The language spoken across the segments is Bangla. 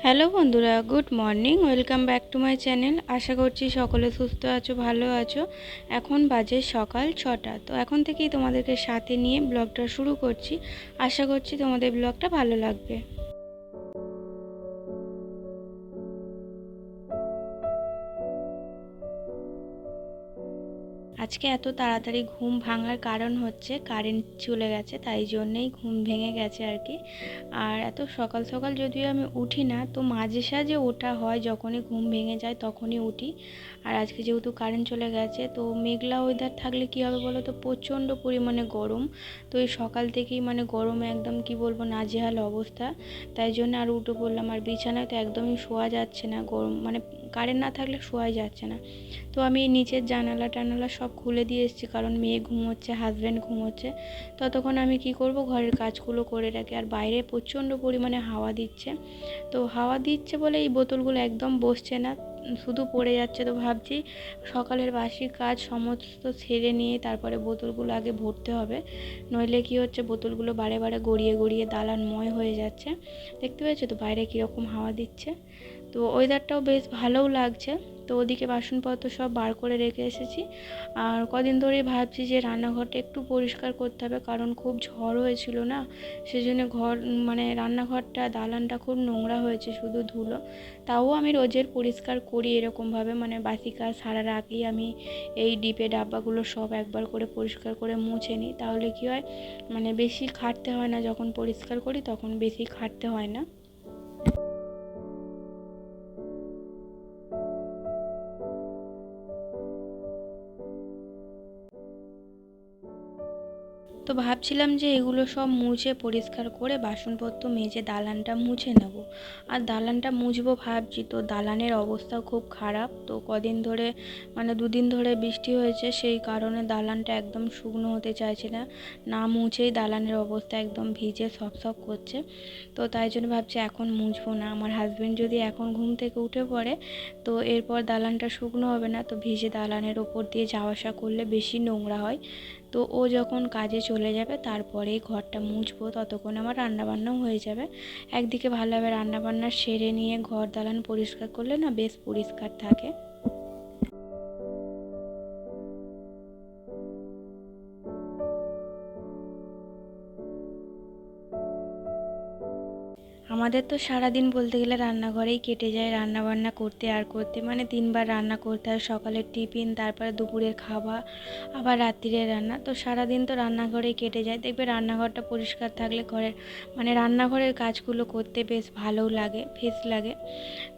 হ্যালো বন্ধুরা, good morning. Welcome back to my channel. আশা করছি সকলে সুস্থ আছো, ভালো আছো। এখন বাজে সকাল 6টা। তো এখন থেকেই তোমাদেরকে সাথে নিয়ে ব্লগটা শুরু করছি। আশা করছি তোমাদের ব্লগটা ভালো লাগবে। আজকে এত তাড়াতাড়ি ঘুম ভাঙার কারণ হচ্ছে কারেন্ট চলে গেছে, তাই জন্যেই ঘুম ভেঙে গেছে আর কি। আর এত সকাল সকাল যদিও আমি উঠি না, তো মাঝে সাঝে ওঠা হয়, যখনই ঘুম ভেঙে যায় তখনই উঠি। আর আজকে যেহেতু কারেন্ট চলে গেছে, তো মেঘলা ওয়েদার থাকলে কী হবে বলো তো, প্রচণ্ড পরিমাণে গরম। তো এই সকাল থেকেই গরমে একদম কি বলবো, নাজেহাল অবস্থা। তাই জন্য আর উঠে পড়লাম। আর বিছানায় তো একদমই শোয়া যাচ্ছে না, গরম কারেন্ট না থাকলে শোয়াই যাচ্ছে না। তো আমি নিচের জানালা টানালা সব খুলে দিয়ে এসেছি, কারণ মেয়ে ঘুমোচ্ছে, হাজব্যান্ড ঘুমোচ্ছে। ততক্ষণ আমি কি করব, ঘরের কাজগুলো করে রাখি। আর বাইরে প্রচণ্ড পরিমাণে হাওয়া দিচ্ছে। তো হাওয়া দিচ্ছে বলে এই বোতলগুলো একদম বসছে না, শুধু পড়ে যাচ্ছে। তো ভাবছি সকালের বাসি কাজ সমস্ত সেরে নিয়ে তারপরে বোতলগুলো আগে ভরতে হবে, নইলে কি হচ্ছে, বোতলগুলো বারে বারে গড়িয়ে গড়িয়ে দালানময় হয়ে যাচ্ছে। দেখতে পেয়েছো তো বাইরে কীরকম হাওয়া দিচ্ছে। তো ওয়েদারটাও বেশ ভালোও লাগছে। তো ওদিকে বাসনপত্র সব বার করে রেখে এসেছি। আর কদিন ধরেই ভাবছি যে রান্নাঘরটা একটু পরিষ্কার করতে হবে, কারণ খুব ঝড় হয়েছিল না, সেজন্য রান্নাঘরটা দালানটা খুব নোংরা হয়েছে, শুধু ধুলো। তাও আমি রোজের পরিষ্কার করি এরকমভাবে, বাসি কাজ সারার আগেই আমি এই ডিপে ডাব্বাগুলো সব একবার করে পরিষ্কার করে মুছে নিই। তাহলে কি হয়, বেশি খাটতে হয় না, যখন পরিষ্কার করি তখন বেশি খাটতে হয় না। তো ভাবছিলাম যে এগুলো সব মুছে পরিষ্কার করে বাসনপত্র মেজে দালানটা মুছে নেব। আর দালানটা মুছবো ভাবছি, তো দালানের অবস্থা খুব খারাপ। তো কদিন ধরে দুদিন ধরে বৃষ্টি হয়েছে, সেই কারণে দালানটা একদম শুকনো হতে চাইছে না। না মুছেই দালানের অবস্থা একদম ভিজে সপ করছে। তো তাই জন্য ভাবছি এখন মুছবো না। আমার হাজব্যান্ড যদি এখন ঘুম থেকে উঠে পড়ে, তো এরপর দালানটা শুকনো হবে না, তো ভিজে দালানের ওপর দিয়ে যাওয়া আসা করলে বেশি নোংরা হয়। তো ও যখন কাজে চলে যাবে তারপরেই ঘরটা মুছবো, ততক্ষণ আমার রান্নাবান্নাও হয়ে যাবে। একদিকে ভালোভাবে রান্নাবান্না সেরে নিয়ে ঘর দালান পরিষ্কার করলে না বেশ পরিষ্কার থাকে। আমাদের তো সারাদিন বলতে গেলে রান্নাঘরেই কেটে যায়, রান্না বান্না করতে আর করতে। 3বার রান্না করতে হয়, সকালের টিফিন, তারপরে দুপুরের খাবার, আবার রাত্রিরের রান্না। তো সারাদিন তো রান্নাঘরেই কেটে যায়। দেখবে রান্নাঘরটা পরিষ্কার থাকলে ঘরের রান্নাঘরের কাজগুলো করতে বেশ ভালোও লাগে, ফ্রেশ লাগে।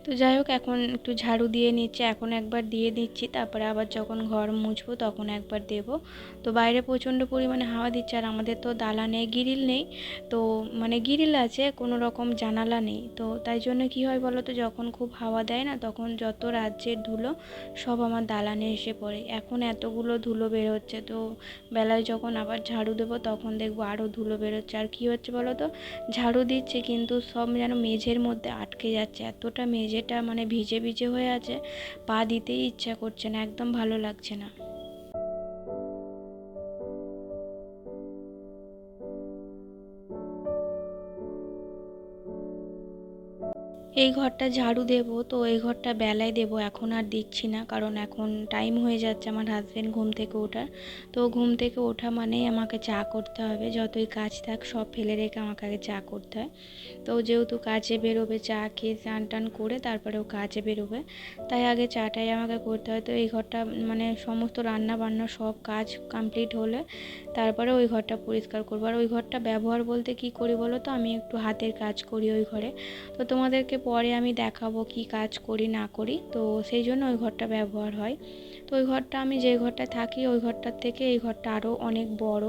তো যাই হোক, এখন একটু ঝাড়ু দিয়ে নিচ্ছি, এখন একবার দিয়ে দিচ্ছি, তারপরে আবার যখন ঘর মুছবো তখন একবার দেব। তো বাইরে প্রচণ্ড পরিমাণে হাওয়া দিচ্ছে। আর আমাদের তো দালানে গ্রিল নেই, তো গ্রিল আছে, কোনো রকম জানালা নেই। তো তাই জন্য কি হয় বলো তো, যখন খুব হাওয়া দেয় না, তখন যত রাজ্যের ধুলো সব আমার দালানে এসে পড়ে। এখন এতগুলো ধুলো বের হচ্ছে, তো বেলায় যখন আবার ঝাড়ু দেবো তখন দেখবো আরও ধুলো বেরোচ্ছে। আর কি হচ্ছে বলো তো, ঝাড়ু দিচ্ছি কিন্তু সব যেন মেঝের মধ্যে আটকে যাচ্ছে, এতটা মেঝেটা ভিজে ভিজে হয়ে আছে, পা দিতেই ইচ্ছা করছে না, একদম ভালো লাগছে না। এই ঘরটা ঝাড়ু দেবো, তো এই ঘরটা বেলায় দেবো, এখন আর দিচ্ছি না, কারণ এখন টাইম হয়ে যাচ্ছে আমার হাজব্যান্ড ঘুম থেকে ওঠার। তো ঘুম থেকে ওঠা মানেই আমাকে চা করতে হবে, যতই কাজ থাক সব ফেলে রেখে আমাকে আগে চা করতে হয়। তো যেহেতু কাজে বেরোবে, চা খেয়ে স্নান টান করে তারপরেও কাজে বেরোবে, তাই আগে চাটাই আমাকে করতে হয়। তো এই ঘরটা সমস্ত রান্না বান্না সব কাজ কমপ্লিট হলে তারপরে ওই ঘরটা পরিষ্কার করবো। আর ওই ঘরটা ব্যবহার বলতে কি করি বলো তো, আমি একটু হাতের কাজ করি ওই ঘরে। তো তোমাদেরকে পরে আমি দেখাবো কি কাজ করি না করি, তো সেই জন্য ওই ঘরটা ব্যবহার হয়। তো ওই ঘরটা, আমি যে ঘরটা থাকি ওই ঘরটার থেকে এই ঘরটা আরও অনেক বড়।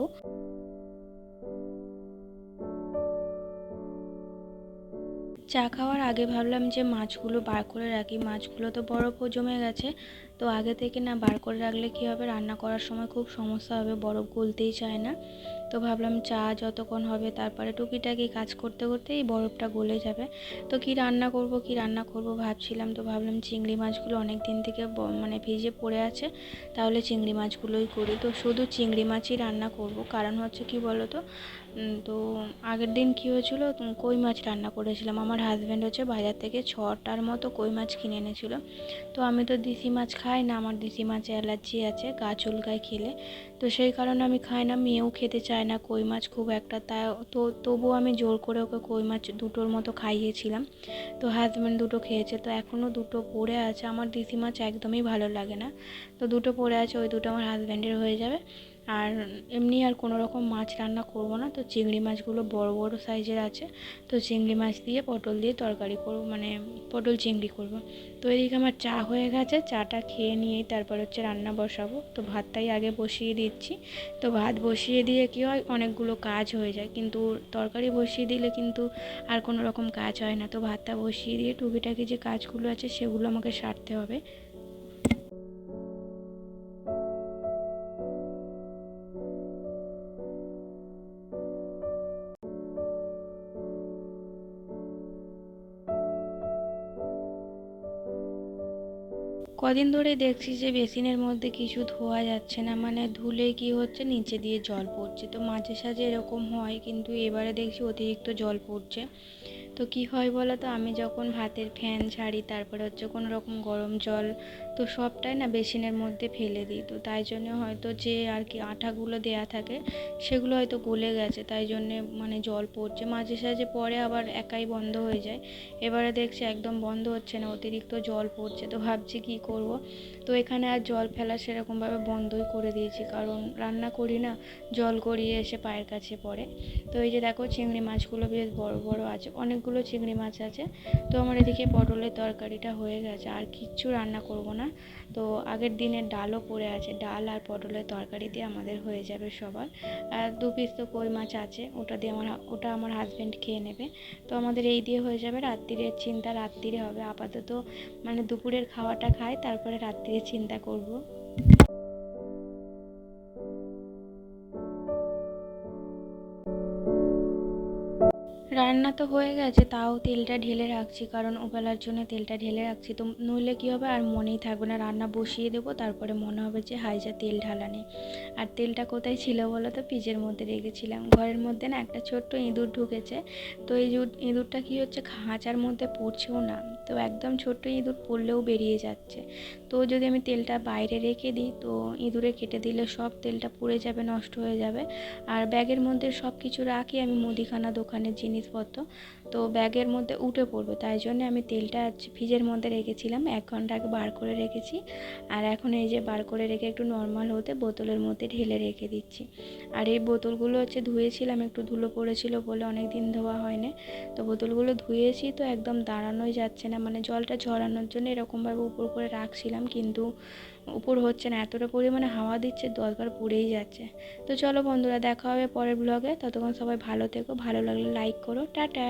চা খাওয়ার আগে ভাবলাম যে মাছগুলো বার করে রাখি, মাছগুলো তো বরফও জমে গেছে, তো আগে থেকে না বার করে রাখলে কী হবে, রান্না করার সময় খুব সমস্যা হবে, বরফ গলতেই চায় না। তো ভাবলাম চা যতক্ষণ হবে তারপরে টুকিটাকি কাজ করতে করতেই বরফটা গলে যাবে। তো কি রান্না করব ভাবছিলাম, তো ভাবলাম চিংড়ি মাছগুলো অনেক দিন থেকে মানে ভিজে পড়ে আছে, তাহলে চিংড়ি মাছগুলোই করি। তো শুধু চিংড়ি মাছই রান্না করব, কারণ হচ্ছে কি বলো তো, তো আগের দিন কী হয়েছিল, কই মাছ রান্না করেছিলাম। আমার হাজব্যান্ড হচ্ছে বাজার থেকে 6টার মতো কই মাছ কিনে এনেছিল। তো আমি তো দেশি মাছ খাই না, আমার দেশি মাছে অ্যালার্জি আছে, গা চুলকায় খেলে। তো সেই কারণে আমি খাই না, মেয়েও খেতে চায় না কই মাছ খুব একটা। তবুও আমি জোর করে ওকে কই মাছ 2টোর মতো খাইয়েছিলাম। তো হাজব্যান্ড 2টো খেয়েছে, তো এখনও 2টো পড়ে আছে। আমার দেশি মাছ একদমই ভালো লাগে না, তো 2টো পড়ে আছে, ওই 2টো আমার হাজব্যান্ডের হয়ে যাবে। আর এমনি আর কোনো রকম মাছ রান্না করব না। তো চিংড়ি মাছগুলো বড় বড় সাইজের আছে, তো চিংড়ি মাছ দিয়ে পটল দিয়ে তরকারি করব, মানে পটল চিংড়ি করব। তো এদিকে আমার চা হয়ে গেছে, চাটা খেয়ে নিয়েই তারপর হচ্ছে রান্না বসাবো। তো ভাতটাই আগে বসিয়ে দিচ্ছি। তো ভাত বসিয়ে দিয়ে কী হয়, অনেকগুলো কাজ হয়ে যায়, কিন্তু তরকারি বসিয়ে দিলে কিন্তু আর কোনো রকম কাজ হয় না। তো ভাতটা বসিয়ে দিয়ে টুকিটাকি যে কাজগুলো আছে সেগুলো আমাকে সারতে হবে। কদিন ধরে দেখছি যে বেসিনের মধ্যে কিছু ধোয়া যাচ্ছে না, মানে ধুলে কি হচ্ছে, নিচে দিয়ে জল পড়ছে। তো মাঝে সাঝে এরকম হয়, কিন্তু এবারে দেখছি অতিরিক্ত জল পড়ছে। তো কি হয় বলো তো, আমি যখন ভাতের ফ্যান ছাড়ি, তারপরে হচ্ছে কোনো রকম গরম জল, তো সবটাই না বেসিনের মধ্যে ফেলে দিই। তো তাই জন্য হয়তো যে আর কি আঠাগুলো দেয়া থাকে সেগুলো হয়তো গলে গেছে, তাই জন্যে মানে জল পড়ছে। মাঝে সাঝে পরে আবার একাই বন্ধ হয়ে যায়। এবারে দেখছি একদম বন্ধ হচ্ছে না, অতিরিক্ত জল পড়ছে। তো ভাবছি কি করব। তো এখানে আর জল ফেলা সেরকমভাবে বন্ধই করে দিয়েছি, কারণ রান্না করি না, জল গড়িয়ে এসে পায়ের কাছে পড়ে। তো এই যে দেখো চিংড়ি মাছগুলো বেশ বড় বড় আছে, অনেকগুলো চিংড়ি মাছ আছে। তো আমার এদিকে পটলের তরকারিটা হয়ে গেছে, আর কিচ্ছু রান্না করব না। তো আগের দিনের ডালও পড়ে আছে, ডাল আর পটলের তরকারি দিয়ে আমাদের হয়ে যাবে সবার। আর 2 পিস তো কই মাছ আছে, ওটা আমার হাজব্যান্ড খেয়ে নেবে। তো আমাদের এই দিয়ে হয়ে যাবে। রাত্রিরের চিন্তা রাত্রিরে হবে, আপাতত মানে দুপুরের খাওয়াটা খাই, তারপরে রাত্রিরে চিন্তা করব। রান্না তো হয়ে গেছে, তাও তেলটা ঢেলে রাখছি, কারণ ওবেলার জন্য তেলটা ঢেলে রাখছি। তো নইলে কী হবে, আর মনেই থাকবে না, রান্না বসিয়ে দেবো, তারপরে মনে হবে যে হাইজা তেল ঢালা নেই। আর তেলটা কোথায় ছিল বলো তো, ফ্রিজের মধ্যে রেখেছিলাম। ঘরের মধ্যে না একটা ছোট্ট ইঁদুর ঢুকেছে। তো এই ইঁদুরটা কী হচ্ছে, খাঁচার মধ্যে পড়ছেও না, তো একদম ছোট্ট ইঁদুর পড়লেও বেরিয়ে যাচ্ছে। তো যদি আমি তেলটা বাইরে রেখে দিই, তো ইঁদুরে কেটে দিলে সব তেলটা পুড়ে যাবে, নষ্ট হয়ে যাবে। আর ব্যাগের মধ্যে সব কিছু রাখি আমি, মুদিখানা দোকানের জিনিসপত্র, তো ব্যাগের মধ্যে উঠে পড়বে, তাই জন্য আমি তেলটা ফ্রিজের মধ্যে রেখেছিলাম, 1 ঘন্টা আগে বার করে রেখেছি। আর এখন এই যে বার করে রেখে একটু নর্মাল হতে বোতলের মধ্যে ঢেলে রেখে দিচ্ছি। আর এই বোতলগুলো হচ্ছে ধুয়েছিলাম, একটু ধুলো পড়েছিল বলে অনেক দিন ধোয়া হয়নি। তো বোতলগুলো ধুয়েছি, তো একদম দাঁড়ানোই যাচ্ছে না, মানে জলটা ঝরানোর জন্য এরকমভাবে উপর করে রাখছিলাম, কিন্তু উপর হচ্ছে না, এতটা পরিমাণে হাওয়া দিচ্ছে, দরকার পড়েই যাচ্ছে। তো চলো বন্ধুরা, দেখা হবে পরের ব্লগে, ততক্ষণ সবাই ভালো থেকো, ভালো লাগলে লাইক করো, টাটা।